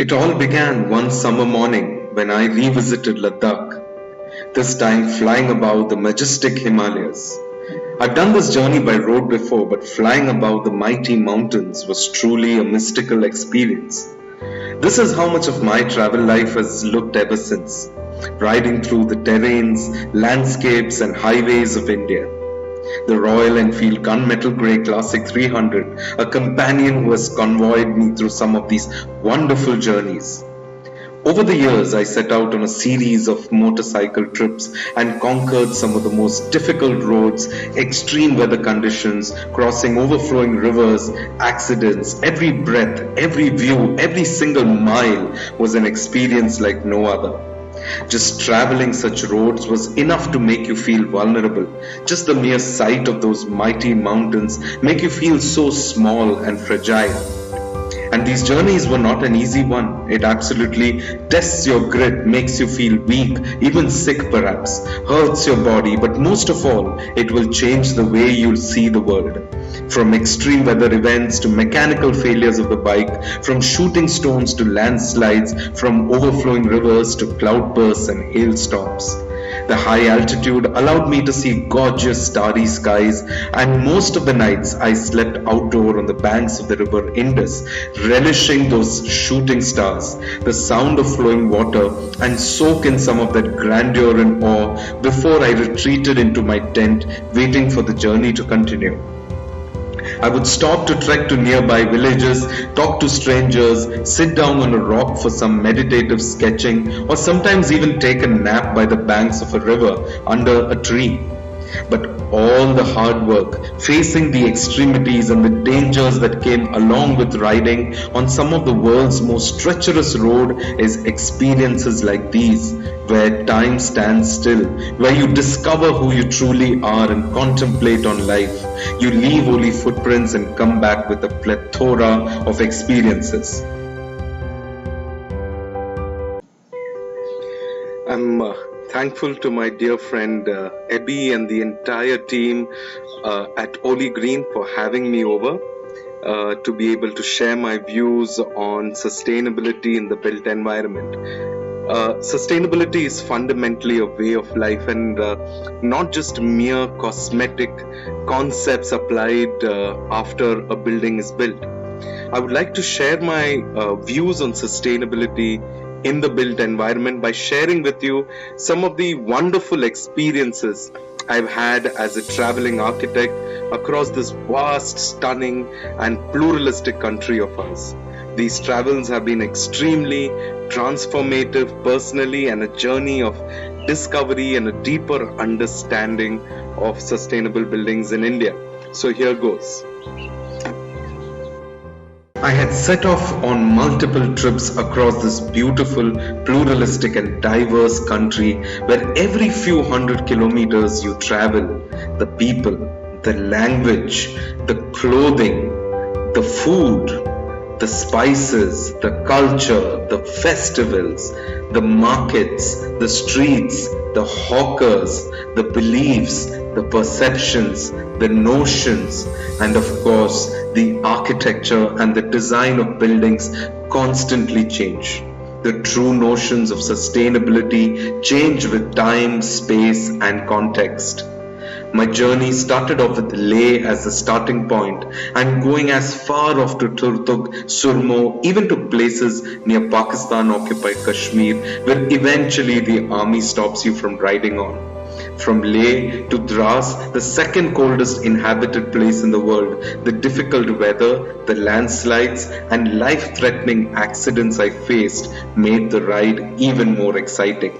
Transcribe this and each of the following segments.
It all began one summer morning when I revisited Ladakh, this time flying above the majestic Himalayas. I've done this journey by road before, but flying above the mighty mountains was truly a mystical experience. This is how much of my travel life has looked ever since, riding through the terrains, landscapes and highways of India. The Royal Enfield Gunmetal Grey Classic 300, a companion who has convoyed me through some of these wonderful journeys. Over the years, I set out on a series of motorcycle trips and conquered some of the most difficult roads, extreme weather conditions, crossing overflowing rivers, accidents. Every breath, every view, every single mile was an experience like no other. Just traveling such roads was enough to make you feel vulnerable. Just the mere sight of those mighty mountains make you feel so small and fragile. And these journeys were not an easy one. It absolutely tests your grit, makes you feel weak, even sick perhaps, hurts your body, but most of all, it will change the way you see the world. From extreme weather events to mechanical failures of the bike, from shooting stones to landslides, from overflowing rivers to cloudbursts and hailstorms. The high altitude allowed me to see gorgeous starry skies, and most of the nights I slept outdoor on the banks of the river Indus, relishing those shooting stars, the sound of flowing water, and soak in some of that grandeur and awe before I retreated into my tent, waiting for the journey to continue. I would stop to trek to nearby villages, talk to strangers, sit down on a rock for some meditative sketching, or sometimes even take a nap by the banks of a river under a tree. But all the hard work, facing the extremities and the dangers that came along with riding on some of the world's most treacherous road is experiences like these, where time stands still, where you discover who you truly are and contemplate on life. You leave only footprints and come back with a plethora of experiences. I'm thankful to my dear friend Abby and the entire team at Oli Green for having me over to be able to share my views on sustainability in the built environment. Sustainability is fundamentally a way of life and not just mere cosmetic concepts applied after a building is built. I would like to share my views on sustainability in the built environment by sharing with you some of the wonderful experiences I've had as a traveling architect across this vast, stunning and pluralistic country of ours. These travels have been extremely transformative personally and a journey of discovery and a deeper understanding of sustainable buildings in India. So here goes. I had set off on multiple trips across this beautiful, pluralistic and diverse country where every few hundred kilometers you travel, the people, the language, the clothing, the food, the spices, the culture, the festivals, the markets, the streets, the hawkers, the beliefs, the perceptions, the notions, and of course, the architecture and the design of buildings constantly change. The true notions of sustainability change with time, space, and context. My journey started off with Leh as the starting point and going as far off to Turtuk, Surmo, even to places near Pakistan-occupied Kashmir, where eventually the army stops you from riding on. From Leh to Dras, the second coldest inhabited place in the world, the difficult weather, the landslides and life-threatening accidents I faced made the ride even more exciting.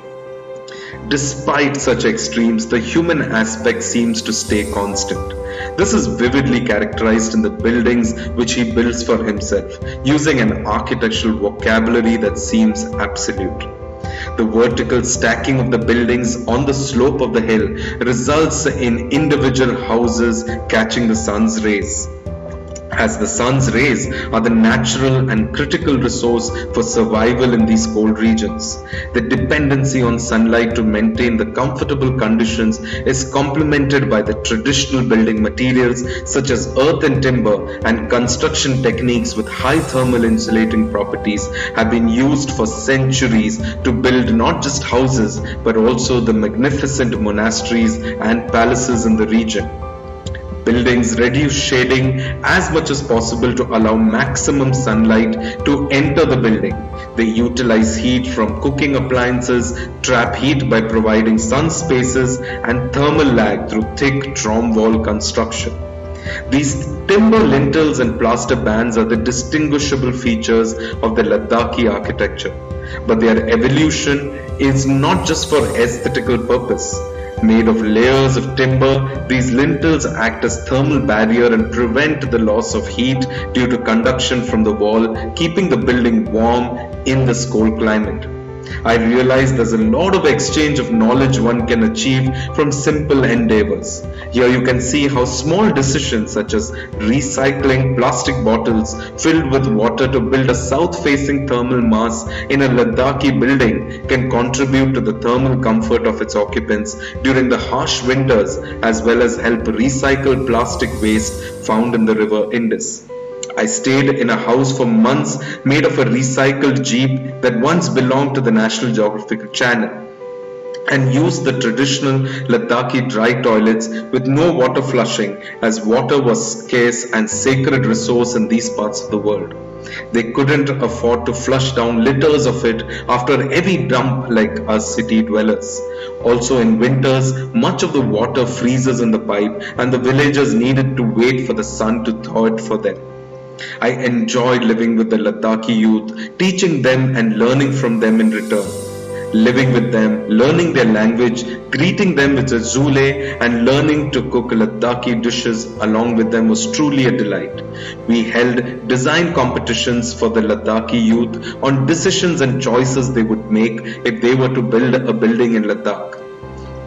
Despite such extremes, the human aspect seems to stay constant. This is vividly characterized in the buildings which he builds for himself, using an architectural vocabulary that seems absolute. The vertical stacking of the buildings on the slope of the hill results in individual houses catching the sun's rays. as the sun's rays are the natural and critical resource for survival in these cold regions. The dependency on sunlight to maintain the comfortable conditions is complemented by the traditional building materials such as earth and timber, and construction techniques with high thermal insulating properties have been used for centuries to build not just houses but also the magnificent monasteries and palaces in the region. Buildings reduce shading as much as possible to allow maximum sunlight to enter the building. They utilize heat from cooking appliances, trap heat by providing sun spaces, and thermal lag through thick drum wall construction. These timber lintels and plaster bands are the distinguishable features of the Ladakhi architecture, but their evolution is not just for aesthetical purpose. Made of layers of timber, these lintels act as thermal barrier and prevent the loss of heat due to conduction from the wall, keeping the building warm in this cold climate. I realize there's a lot of exchange of knowledge one can achieve from simple endeavors. Here you can see how small decisions such as recycling plastic bottles filled with water to build a south-facing thermal mass in a Ladakhi building can contribute to the thermal comfort of its occupants during the harsh winters, as well as help recycle plastic waste found in the river Indus. I stayed in a house for months made of a recycled jeep that once belonged to the National Geographic Channel, and used the traditional Ladakhi dry toilets with no water flushing, as water was scarce and sacred resource in these parts of the world. They couldn't afford to flush down liters of it after a heavy dump like us city dwellers. Also in winters, much of the water freezes in the pipe and the villagers needed to wait for the sun to thaw it for them. I enjoyed living with the Ladakhi youth, teaching them and learning from them in return. Living with them, learning their language, greeting them with a zule, and learning to cook Ladakhi dishes along with them was truly a delight. We held design competitions for the Ladakhi youth on decisions and choices they would make if they were to build a building in Ladakh.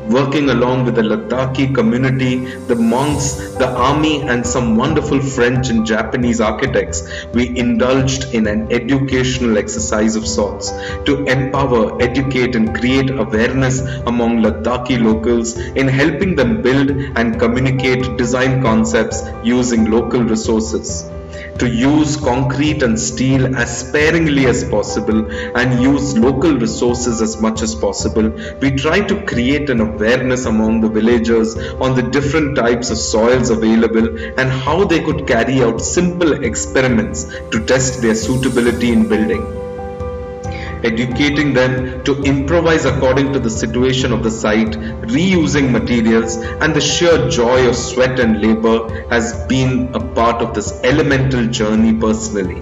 Working along with the Ladakhi community, the monks, the army, and some wonderful French and Japanese architects, we indulged in an educational exercise of sorts to empower, educate, and create awareness among Ladakhi locals in helping them build and communicate design concepts using local resources. To use concrete and steel as sparingly as possible and use local resources as much as possible, we try to create an awareness among the villagers on the different types of soils available and how they could carry out simple experiments to test their suitability in building. Educating them to improvise according to the situation of the site, reusing materials, and the sheer joy of sweat and labor has been a part of this elemental journey personally.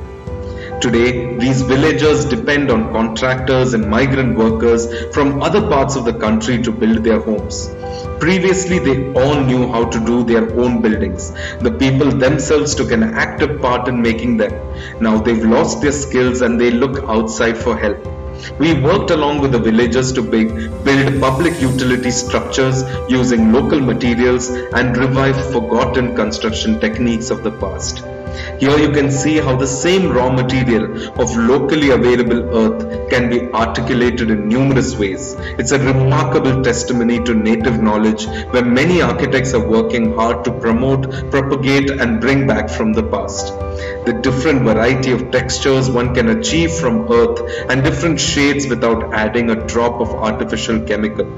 Today, these villagers depend on contractors and migrant workers from other parts of the country to build their homes. Previously, they all knew how to do their own buildings. The people themselves took an active part in making them. Now they've lost their skills and they look outside for help. We worked along with the villagers to build public utility structures using local materials and revive forgotten construction techniques of the past. Here you can see how the same raw material of locally available earth can be articulated in numerous ways. It's a remarkable testimony to native knowledge where many architects are working hard to promote, propagate, and bring back from the past. The different variety of textures one can achieve from earth and different shades without adding a drop of artificial chemical.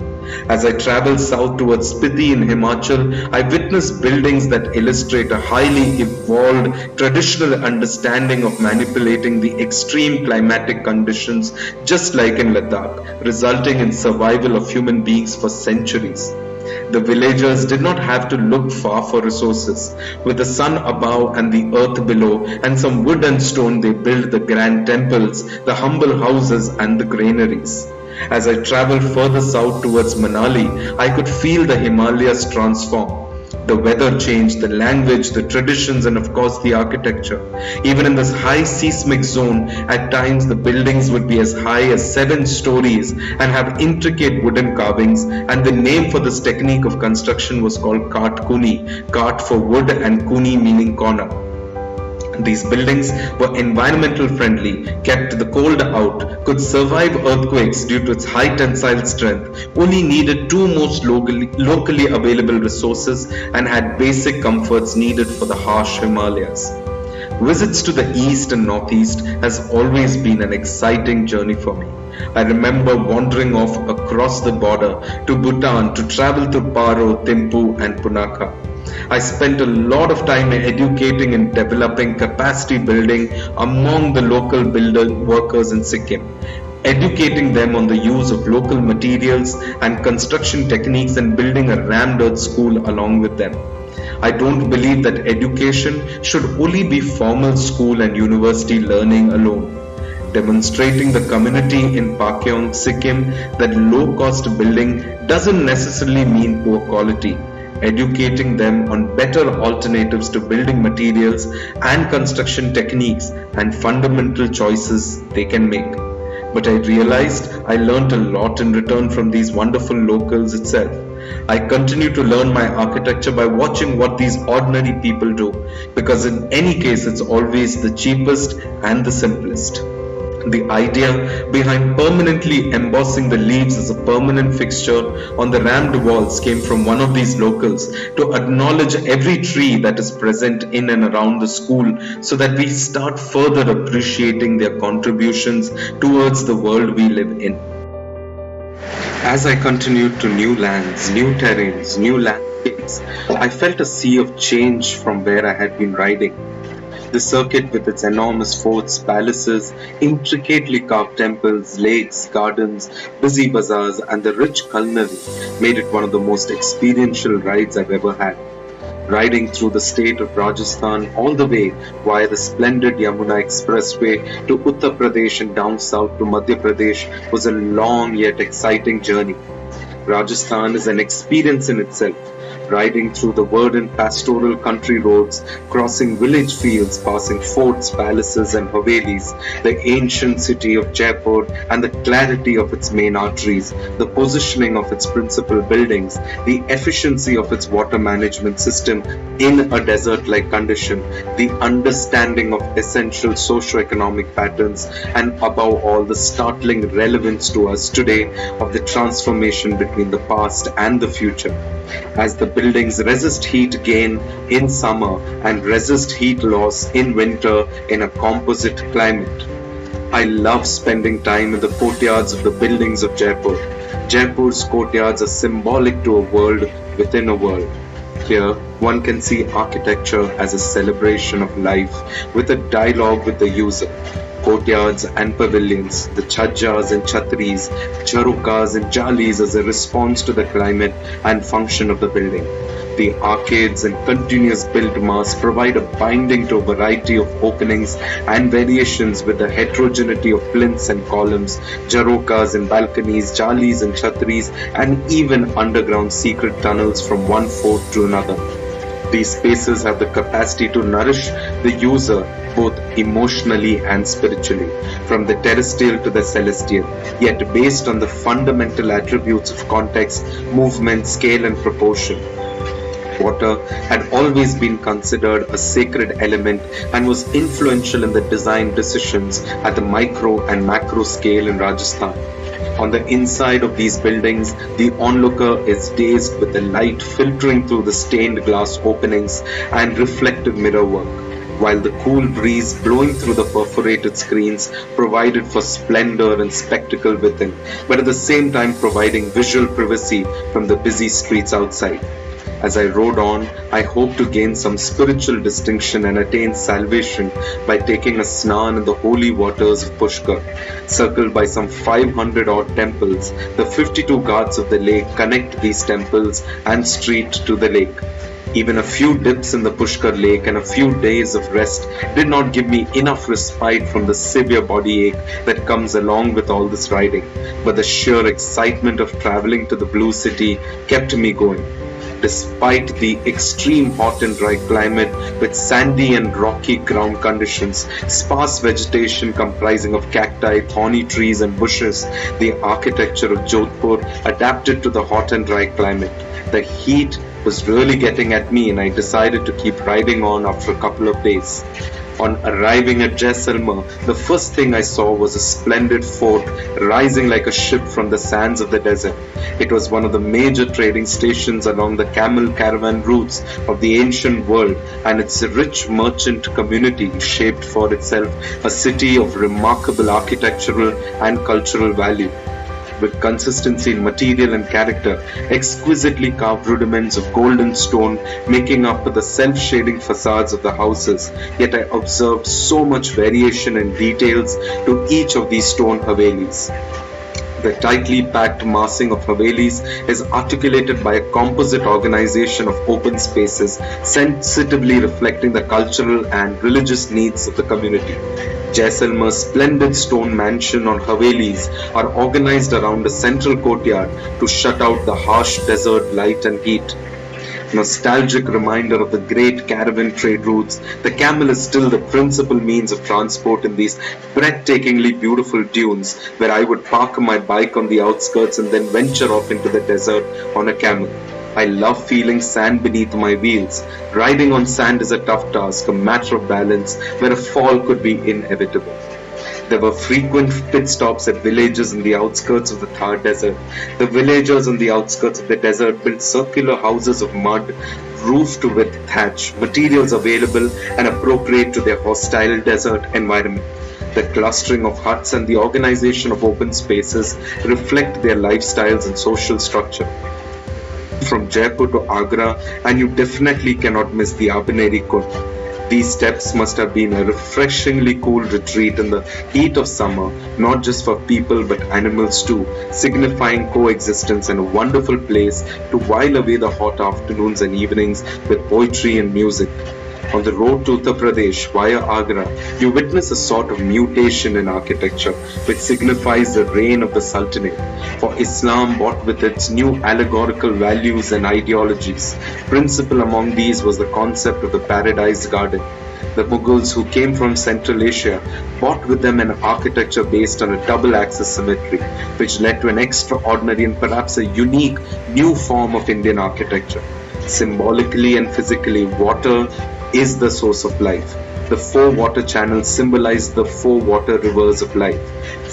As I travel south towards Spiti in Himachal, I witness buildings that illustrate a highly evolved traditional understanding of manipulating the extreme climatic conditions just like in Ladakh, resulting in survival of human beings for centuries. The villagers did not have to look far for resources. With the sun above and the earth below and some wood and stone, they built the grand temples, the humble houses, and the granaries. As I traveled further south towards Manali, I could feel the Himalayas transform. The weather changed, the language, the traditions, and of course the architecture. Even in this high seismic zone, at times the buildings would be as high as 7 stories and have intricate wooden carvings, and the name for this technique of construction was called Kaat Kuni, Kaat for wood and Kuni meaning corner. These buildings were environmental friendly, kept the cold out, could survive earthquakes due to its high tensile strength, only needed two most locally available resources, and had basic comforts needed for the harsh Himalayas. Visits to the east and northeast has always been an exciting journey for me. I remember wandering off across the border to Bhutan to travel to Paro, Thimphu and Punakha. I spent a lot of time educating and developing capacity building among the local workers in Sikkim, educating them on the use of local materials and construction techniques and building a rammed earth school along with them. I don't believe that education should only be formal school and university learning alone. Demonstrating the community in Pakyong, Sikkim that low-cost building doesn't necessarily mean poor quality. Educating them on better alternatives to building materials and construction techniques and fundamental choices they can make. But I realized I learned a lot in return from these wonderful locals itself. I continue to learn my architecture by watching what these ordinary people do, because in any case it's always the cheapest and the simplest. The idea behind permanently embossing the leaves as a permanent fixture on the rammed walls came from one of these locals to acknowledge every tree that is present in and around the school, so that we start further appreciating their contributions towards the world we live in. As I continued to new lands, new terrains, new landscapes, I felt a sea of change from where I had been riding. The circuit with its enormous forts, palaces, intricately carved temples, lakes, gardens, busy bazaars and the rich culinary made it one of the most experiential rides I've ever had. Riding through the state of Rajasthan all the way via the splendid Yamuna Expressway to Uttar Pradesh and down south to Madhya Pradesh was a long yet exciting journey. Rajasthan is an experience in itself. Riding through the verdant pastoral country roads, crossing village fields, passing forts, palaces and havelis, the ancient city of Jaipur and the clarity of its main arteries, the positioning of its principal buildings, the efficiency of its water management system in a desert-like condition, the understanding of essential socio-economic patterns, and above all the startling relevance to us today of the transformation between the past and the future. As the buildings resist heat gain in summer and resist heat loss in winter in a composite climate. I love spending time in the courtyards of the buildings of Jaipur. Jaipur's courtyards are symbolic to a world within a world. Here, one can see architecture as a celebration of life with a dialogue with the user. Courtyards and pavilions, the chhajjas and chhatris, charukas and jalis as a response to the climate and function of the building. The arcades and continuous built mass provide a binding to a variety of openings and variations with the heterogeneity of plinths and columns, jarokas and balconies, jalis and chhatris, and even underground secret tunnels from one fort to another. These spaces have the capacity to nourish the user both emotionally and spiritually, from the terrestrial to the celestial, yet based on the fundamental attributes of context, movement, scale and proportion. Water had always been considered a sacred element and was influential in the design decisions at the micro and macro scale in Rajasthan. On the inside of these buildings, the onlooker is dazed with the light filtering through the stained glass openings and reflective mirror work, while the cool breeze blowing through the perforated screens provided for splendor and spectacle within, but at the same time providing visual privacy from the busy streets outside. As I rode on, I hoped to gain some spiritual distinction and attain salvation by taking a snan in the holy waters of Pushkar. Circled by some 500 odd temples, the 52 ghats of the lake connect these temples and street to the lake. Even a few dips in the Pushkar lake and a few days of rest did not give me enough respite from the severe body ache that comes along with all this riding, but the sheer excitement of traveling to the blue city kept me going. Despite the extreme hot and dry climate with sandy and rocky ground conditions, sparse vegetation comprising of cacti, thorny trees and bushes, the architecture of Jodhpur adapted to the hot and dry climate. The heat was really getting at me and I decided to keep riding on after a couple of days. On arriving at Jaisalmer, the first thing I saw was a splendid fort rising like a ship from the sands of the desert. It was one of the major trading stations along the camel caravan routes of the ancient world, and its rich merchant community shaped for itself a city of remarkable architectural and cultural value. With consistency in material and character, exquisitely carved rudiments of golden stone making up the self-shading facades of the houses, yet I observed so much variation in details to each of these stone havelis. The tightly packed massing of havelis is articulated by a composite organization of open spaces, sensitively reflecting the cultural and religious needs of the community. Jaisalmer's splendid stone mansion or havelis are organized around a central courtyard to shut out the harsh desert light and heat. Nostalgic reminder of the great caravan trade routes, the camel is still the principal means of transport in these breathtakingly beautiful dunes, where I would park my bike on the outskirts and then venture off into the desert on a camel. I love feeling sand beneath my wheels. Riding on sand is a tough task, a matter of balance, where a fall could be inevitable. There were frequent pit stops at villages in the outskirts of the Thar Desert. The villagers on the outskirts of the desert built circular houses of mud, roofed with thatch, materials available and appropriate to their hostile desert environment. The clustering of huts and the organization of open spaces reflect their lifestyles and social structure. From Jaipur to Agra, and you definitely cannot miss the Abaneri Kund. These steps must have been a refreshingly cool retreat in the heat of summer, not just for people but animals too, signifying coexistence and a wonderful place to while away the hot afternoons and evenings with poetry and music. On the road to Uttar Pradesh via Agra, you witness a sort of mutation in architecture, which signifies the reign of the Sultanate. For Islam brought with its new allegorical values and ideologies. Principal among these was the concept of the Paradise Garden. The Mughals, who came from Central Asia, brought with them an architecture based on a double-axis symmetry, which led to an extraordinary and perhaps a unique new form of Indian architecture. Symbolically and physically, water is the source of life. The four water channels symbolize the four water rivers of life.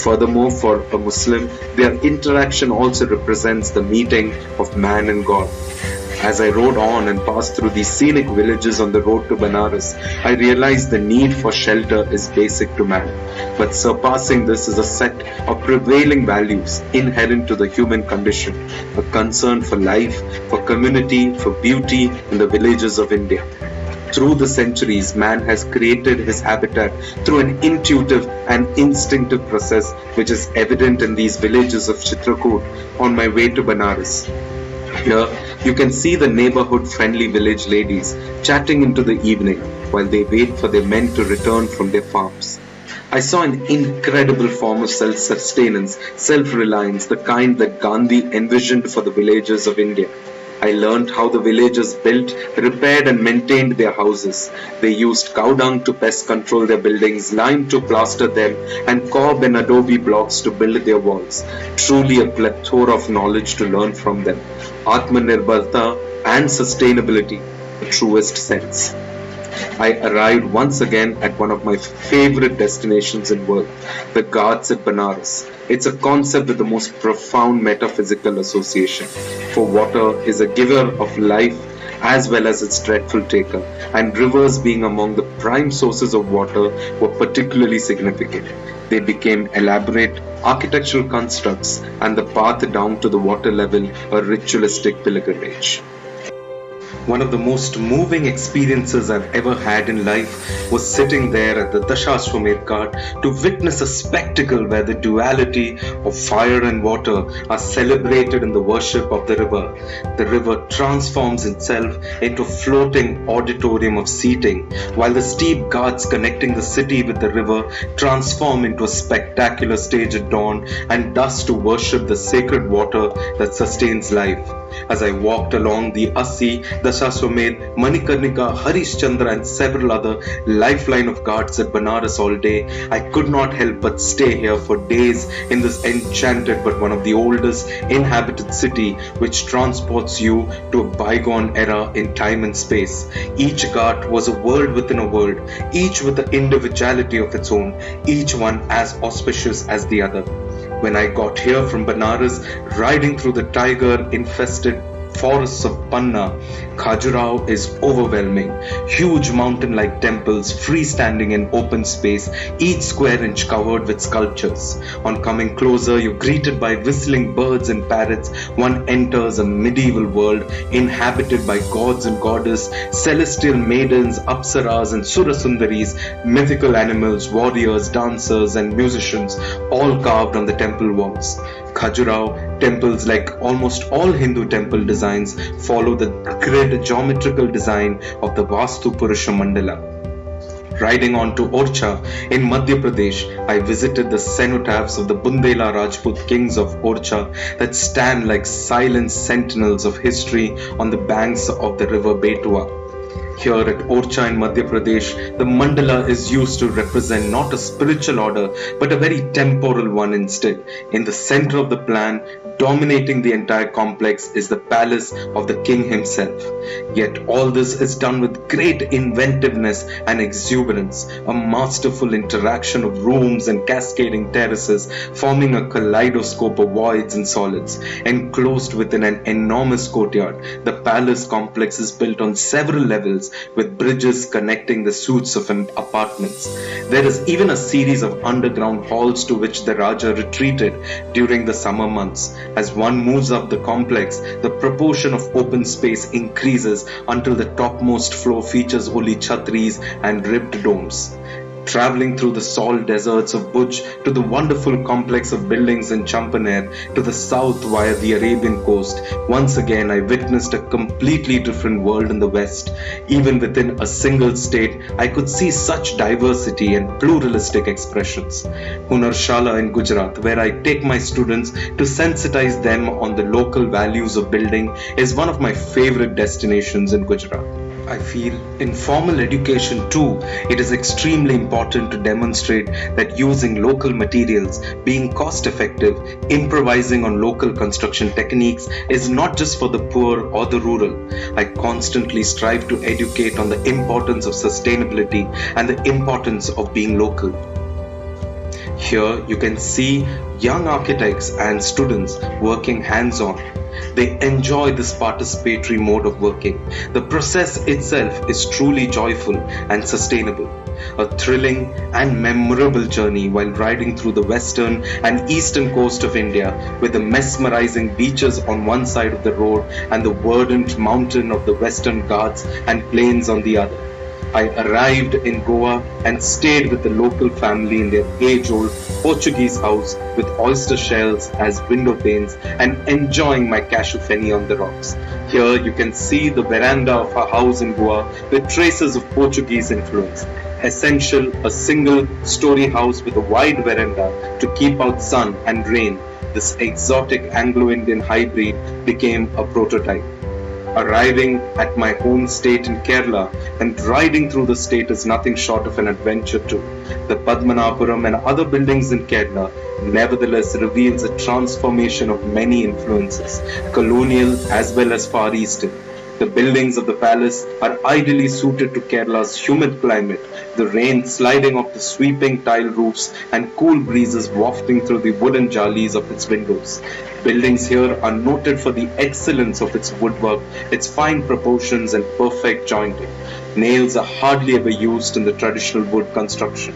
Furthermore, for a Muslim, their interaction also represents the meeting of man and God. As I rode on and passed through these scenic villages on the road to Banaras, I realized the need for shelter is basic to man. But surpassing this is a set of prevailing values inherent to the human condition, a concern for life, for community, for beauty in the villages of India. Through the centuries, man has created his habitat through an intuitive and instinctive process which is evident in these villages of Chitrakoot on my way to Banaras. Here, you can see the neighborhood-friendly village ladies chatting into the evening while they wait for their men to return from their farms. I saw an incredible form of self-sustenance, self-reliance, the kind that Gandhi envisioned for the villages of India. I learned how the villagers built, repaired and maintained their houses. They used cow dung to pest control their buildings, lime to plaster them, and cob and adobe blocks to build their walls. Truly a plethora of knowledge to learn from them. Atmanirbharta and sustainability, the truest sense. I arrived once again at one of my favorite destinations in the world, the Ghats at Banaras. It's a concept with the most profound metaphysical association, for water is a giver of life as well as its dreadful taker, and rivers being among the prime sources of water were particularly significant. They became elaborate architectural constructs and the path down to the water level a ritualistic pilgrimage. One of the most moving experiences I've ever had in life was sitting there at the Dashashwamedh Ghat to witness a spectacle where the duality of fire and water are celebrated in the worship of the river. The river transforms itself into a floating auditorium of seating, while the steep ghats connecting the city with the river transform into a spectacular stage at dawn and dusk to worship the sacred water that sustains life. As I walked along the Asi, Dasaswamedh, Manikarnika, Harishchandra and several other lifeline of ghats at Banaras all day, I could not help but stay here for days in this enchanted but one of the oldest inhabited city, which transports you to a bygone era in time and space. Each ghat was a world within a world, each with an individuality of its own, each one as auspicious as the other. When I got here from Banaras, riding through the tiger-infested forests of Panna, Khajuraho is overwhelming. Huge mountain-like temples freestanding in open space, each square inch covered with sculptures. On coming closer, you're greeted by whistling birds and parrots. One enters a medieval world inhabited by gods and goddesses, celestial maidens, apsaras and surasundaris, mythical animals, warriors, dancers and musicians, all carved on the temple walls. Khajuraho temples, like almost all Hindu temple designs, follow the grid geometrical design of the Vastu Purusha Mandala. Riding on to Orcha in Madhya Pradesh, I visited the cenotaphs of the Bundela Rajput kings of Orcha that stand like silent sentinels of history on the banks of the river Betua. Here at Orcha in Madhya Pradesh, the mandala is used to represent not a spiritual order but a very temporal one instead. In the center of the plan, dominating the entire complex, is the palace of the king himself. Yet all this is done with great inventiveness and exuberance, a masterful interaction of rooms and cascading terraces forming a kaleidoscope of voids and solids. Enclosed within an enormous courtyard, the palace complex is built on several levels with bridges connecting the suites of apartments. There is even a series of underground halls to which the Raja retreated during the summer months. As one moves up the complex, the proportion of open space increases until the topmost floor features only chhatris and ribbed domes. Traveling through the salt deserts of Bhuj to the wonderful complex of buildings in Champaner to the south via the Arabian coast, once again I witnessed a completely different world in the west. Even within a single state, I could see such diversity and pluralistic expressions. Hunarshala in Gujarat, where I take my students to sensitize them on the local values of building, is one of my favorite destinations in Gujarat. I feel in formal education too, it is extremely important to demonstrate that using local materials, being cost effective, improvising on local construction techniques is not just for the poor or the rural. I constantly strive to educate on the importance of sustainability and the importance of being local. Here you can see young architects and students working hands-on. They enjoy this participatory mode of working. The process itself is truly joyful and sustainable. A thrilling and memorable journey while riding through the western and eastern coast of India, with the mesmerizing beaches on one side of the road and the verdant mountain of the western Ghats and plains on the other. I arrived in Goa and stayed with the local family in their age-old Portuguese house with oyster shells as window panes and enjoying my cashew feni on the rocks. Here you can see the veranda of our house in Goa with traces of Portuguese influence. Essential, a single-story house with a wide veranda to keep out sun and rain, this exotic Anglo-Indian hybrid became a prototype. Arriving at my home state in Kerala and riding through the state is nothing short of an adventure too. The Padmanabhapuram and other buildings in Kerala nevertheless reveals a transformation of many influences, colonial as well as Far Eastern. The buildings of the palace are ideally suited to Kerala's humid climate, the rain sliding off the sweeping tile roofs and cool breezes wafting through the wooden jalis of its windows. Buildings here are noted for the excellence of its woodwork, its fine proportions and perfect jointing. Nails are hardly ever used in the traditional wood construction.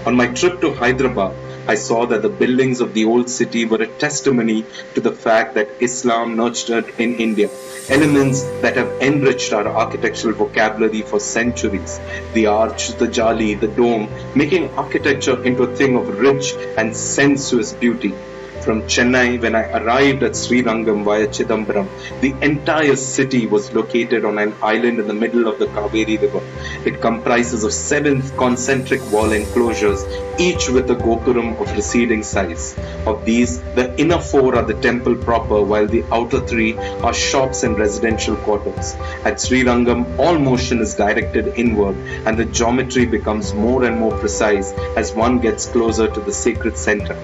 On my trip to Hyderabad, I saw that the buildings of the old city were a testimony to the fact that Islam nurtured in India elements that have enriched our architectural vocabulary for centuries. The arch, the jali, the dome, making architecture into a thing of rich and sensuous beauty. From Chennai, when I arrived at Srirangam via Chidambaram, the entire city was located on an island in the middle of the Kaveri River. It comprises of 7 concentric wall enclosures, each with a gopuram of receding size. Of these, the inner 4 are the temple proper, while the outer 3 are shops and residential quarters. At Srirangam, all motion is directed inward, and the geometry becomes more and more precise as one gets closer to the sacred center.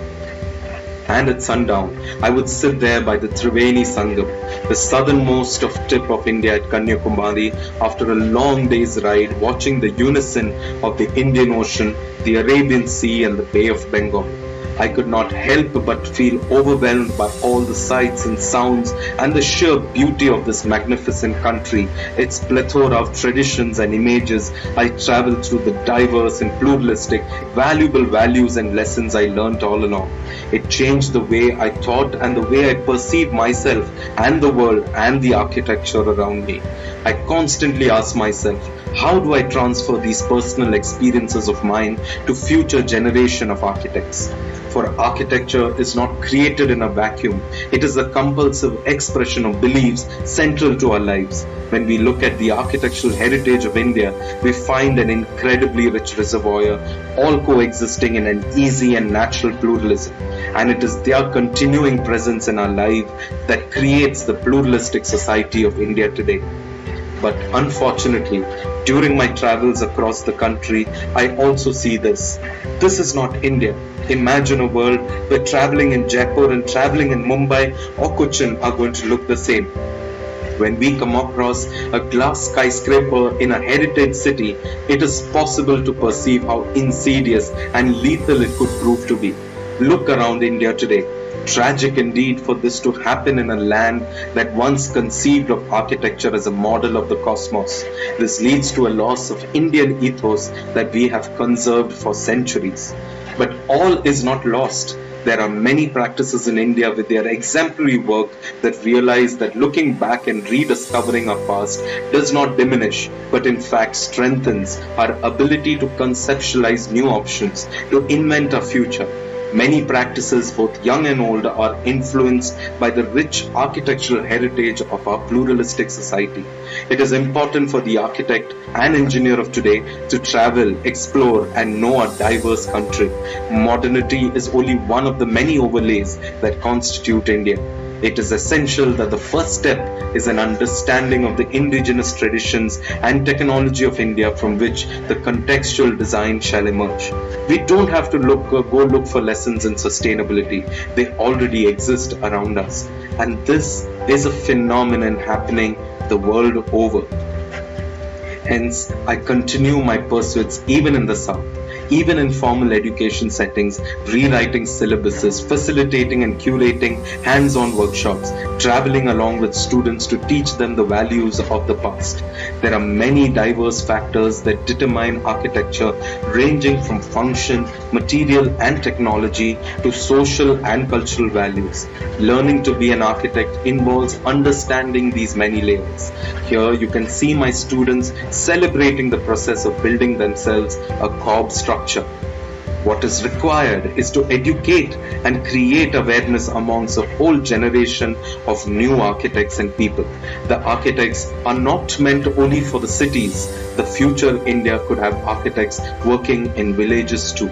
And at sundown, I would sit there by the Triveni Sangam, the southernmost tip of India at Kanyakumari, after a long day's ride, watching the unison of the Indian Ocean, the Arabian Sea and the Bay of Bengal. I could not help but feel overwhelmed by all the sights and sounds and the sheer beauty of this magnificent country, its plethora of traditions and images. I traveled through the diverse and pluralistic, valuable values and lessons I learnt all along. It changed the way I thought and the way I perceived myself and the world and the architecture around me. I constantly asked myself, how do I transfer these personal experiences of mine to future generation of architects? For architecture is not created in a vacuum. It is a compulsive expression of beliefs central to our lives. When we look at the architectural heritage of India, we find an incredibly rich reservoir, all coexisting in an easy and natural pluralism. And it is their continuing presence in our life that creates the pluralistic society of India today. But unfortunately, during my travels across the country, I also see this. This is not India. Imagine a world where traveling in Jaipur and traveling in Mumbai or Cochin are going to look the same. When we come across a glass skyscraper in a heritage city, it is possible to perceive how insidious and lethal it could prove to be. Look around India today. Tragic indeed for this to happen in a land that once conceived of architecture as a model of the cosmos. This leads to a loss of Indian ethos that we have conserved for centuries. But all is not lost. There are many practices in India with their exemplary work that realize that looking back and rediscovering our past does not diminish, but in fact strengthens our ability to conceptualize new options, to invent a future. Many practices, both young and old, are influenced by the rich architectural heritage of our pluralistic society. It is important for the architect and engineer of today to travel, explore, and know our diverse country. Modernity is only one of the many overlays that constitute India. It is essential that the first step is an understanding of the indigenous traditions and technology of India from which the contextual design shall emerge. We don't have to go look for lessons in sustainability. They already exist around us. And this is a phenomenon happening the world over. Hence, I continue my pursuits even in the South. Even in formal education settings, rewriting syllabuses, facilitating and curating hands-on workshops, traveling along with students to teach them the values of the past. There are many diverse factors that determine architecture, ranging from function, material and technology to social and cultural values. Learning to be an architect involves understanding these many layers. Here you can see my students celebrating the process of building themselves a cob structure. What is required is to educate and create awareness amongst a whole generation of new architects and people. The architects are not meant only for the cities. The future India could have architects working in villages too.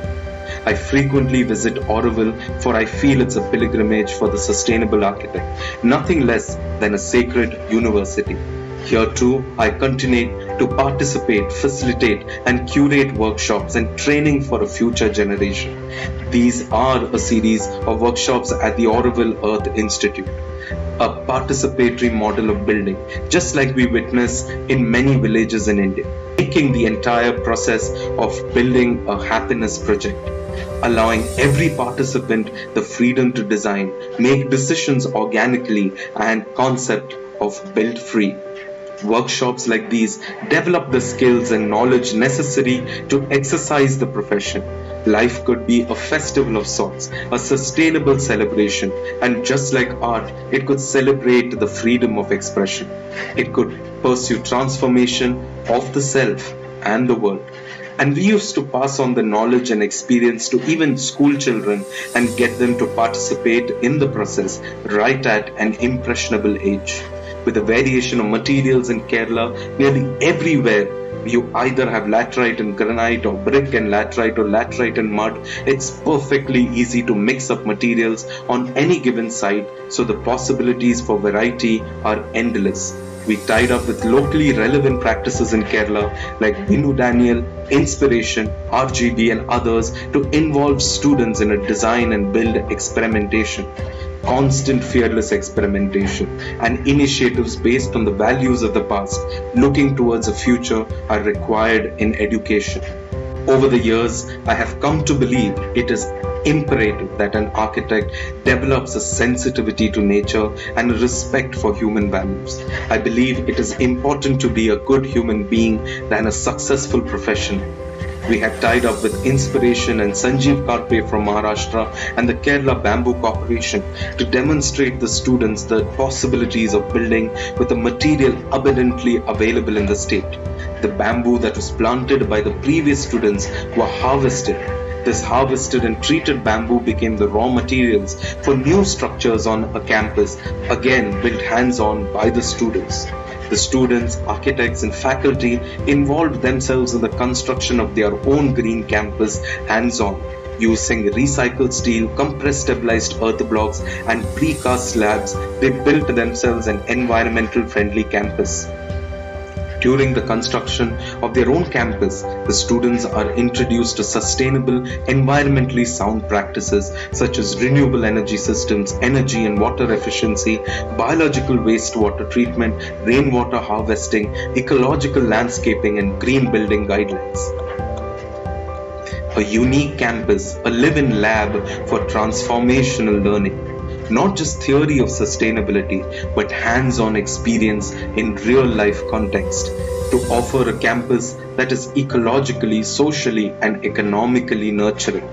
I frequently visit Auroville, for I feel it's a pilgrimage for the sustainable architect, nothing less than a sacred university. Here too, I continue to participate, facilitate and curate workshops and training for a future generation. These are a series of workshops at the Auroville Earth Institute, a participatory model of building, just like we witness in many villages in India, making the entire process of building a happiness project, allowing every participant the freedom to design, make decisions organically and concept of build free. Workshops like these develop the skills and knowledge necessary to exercise the profession. Life could be a festival of sorts, a sustainable celebration, and just like art, it could celebrate the freedom of expression. It could pursue transformation of the self and the world. And we used to pass on the knowledge and experience to even school children and get them to participate in the process right at an impressionable age. With the variation of materials in Kerala, nearly everywhere you either have laterite and granite, or brick and laterite, or laterite and mud. It's perfectly easy to mix up materials on any given site, so the possibilities for variety are endless. We tied up with locally relevant practices in Kerala like Binu Daniel, Inspiration, RGB and others to involve students in a design and build experimentation. Constant fearless experimentation and initiatives based on the values of the past, looking towards a future, are required in education. Over the years, I have come to believe it is imperative that an architect develops a sensitivity to nature and a respect for human values. I believe it is important to be a good human being than a successful professional. We had tied up with Inspiration and Sanjeev Karpe from Maharashtra and the Kerala Bamboo Corporation to demonstrate the students the possibilities of building with a material abundantly available in the state. The bamboo that was planted by the previous students were harvested. This harvested and treated bamboo became the raw materials for new structures on a campus, again built hands-on by the students. The students, architects and faculty involved themselves in the construction of their own green campus hands-on. Using recycled steel, compressed stabilized earth blocks and precast slabs, they built themselves an environmental friendly campus. During the construction of their own campus, the students are introduced to sustainable, environmentally sound practices such as renewable energy systems, energy and water efficiency, biological wastewater treatment, rainwater harvesting, ecological landscaping, and green building guidelines. A unique campus, a live-in lab for transformational learning. Not just theory of sustainability, but hands-on experience in real-life context, to offer a campus that is ecologically, socially, and economically nurturing.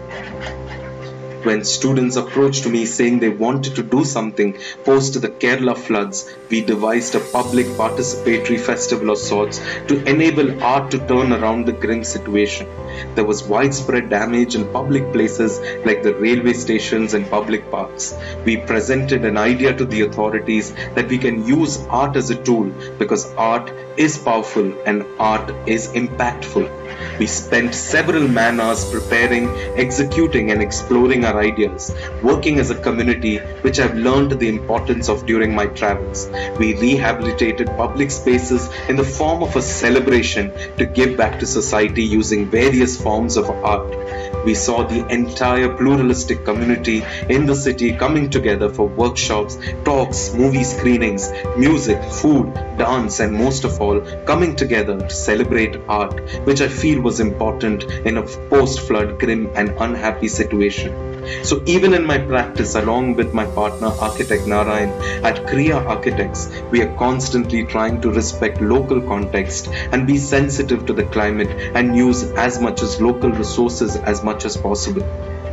When students approached me saying they wanted to do something post the Kerala floods, we devised a public participatory festival of sorts to enable art to turn around the grim situation. There was widespread damage in public places like the railway stations and public parks. We presented an idea to the authorities that we can use art as a tool because art is powerful and art is impactful. We spent several man-hours preparing, executing and exploring our ideas, working as a community, which I've learned the importance of during my travels. We rehabilitated public spaces in the form of a celebration to give back to society using various forms of art. We saw the entire pluralistic community in the city coming together for workshops, talks, movie screenings, music, food, dance, and most of all, coming together to celebrate art, which I feel was important in a post-flood grim and unhappy situation. So even in my practice, along with my partner architect Narayan at Kriya Architects, we are constantly trying to respect local context and be sensitive to the climate and use as much as local resources as much as possible.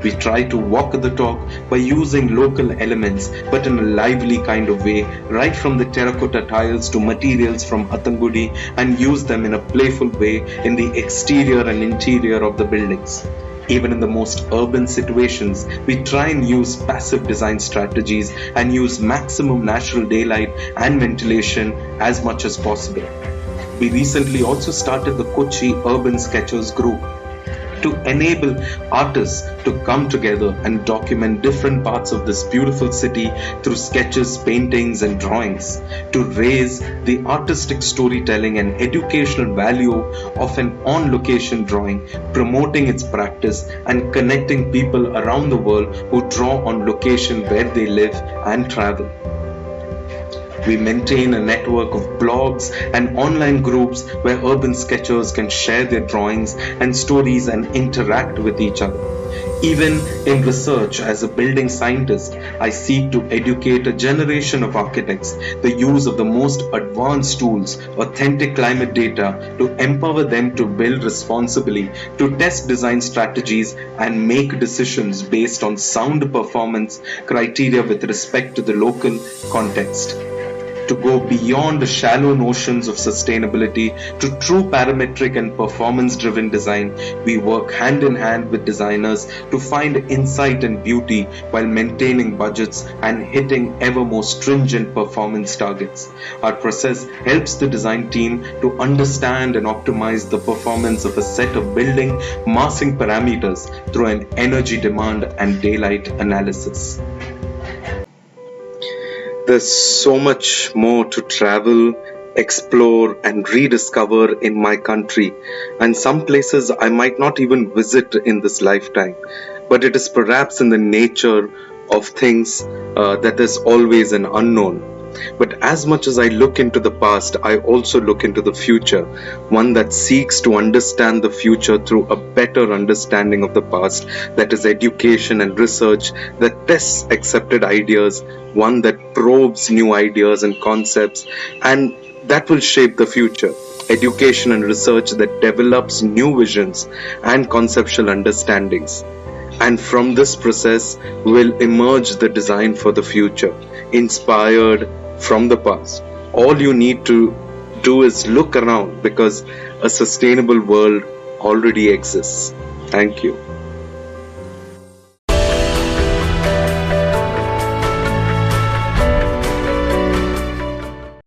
We try to walk the talk by using local elements, but in a lively kind of way, right from the terracotta tiles to materials from Athangudi, and use them in a playful way in the exterior and interior of the buildings. Even in the most urban situations, we try and use passive design strategies and use maximum natural daylight and ventilation as much as possible. We recently also started the Kochi Urban Sketchers group to enable artists to come together and document different parts of this beautiful city through sketches, paintings and drawings, to raise the artistic storytelling and educational value of an on-location drawing, promoting its practice and connecting people around the world who draw on location where they live and travel. We maintain a network of blogs and online groups where urban sketchers can share their drawings and stories and interact with each other. Even in research as a building scientist, I seek to educate a generation of architects the use of the most advanced tools, authentic climate data, to empower them to build responsibly, to test design strategies and make decisions based on sound performance criteria with respect to the local context. to go beyond the shallow notions of sustainability to true parametric and performance-driven design. We work hand in hand with designers to find insight and beauty while maintaining budgets and hitting ever more stringent performance targets. Our process helps the design team to understand and optimize the performance of a set of building massing parameters through an energy demand and daylight analysis. There's so much more to travel, explore, and rediscover in my country, and some places I might not even visit in this lifetime. But it is perhaps in the nature of things that there's always an unknown. But as much as I look into the past, I also look into the future, one that seeks to understand the future through a better understanding of the past, that is education and research that tests accepted ideas, one that probes new ideas and concepts, and that will shape the future. Education and research that develops new visions and conceptual understandings. And from this process will emerge the design for the future, inspired from the past. All you need to do is look around because a sustainable world already exists. Thank you.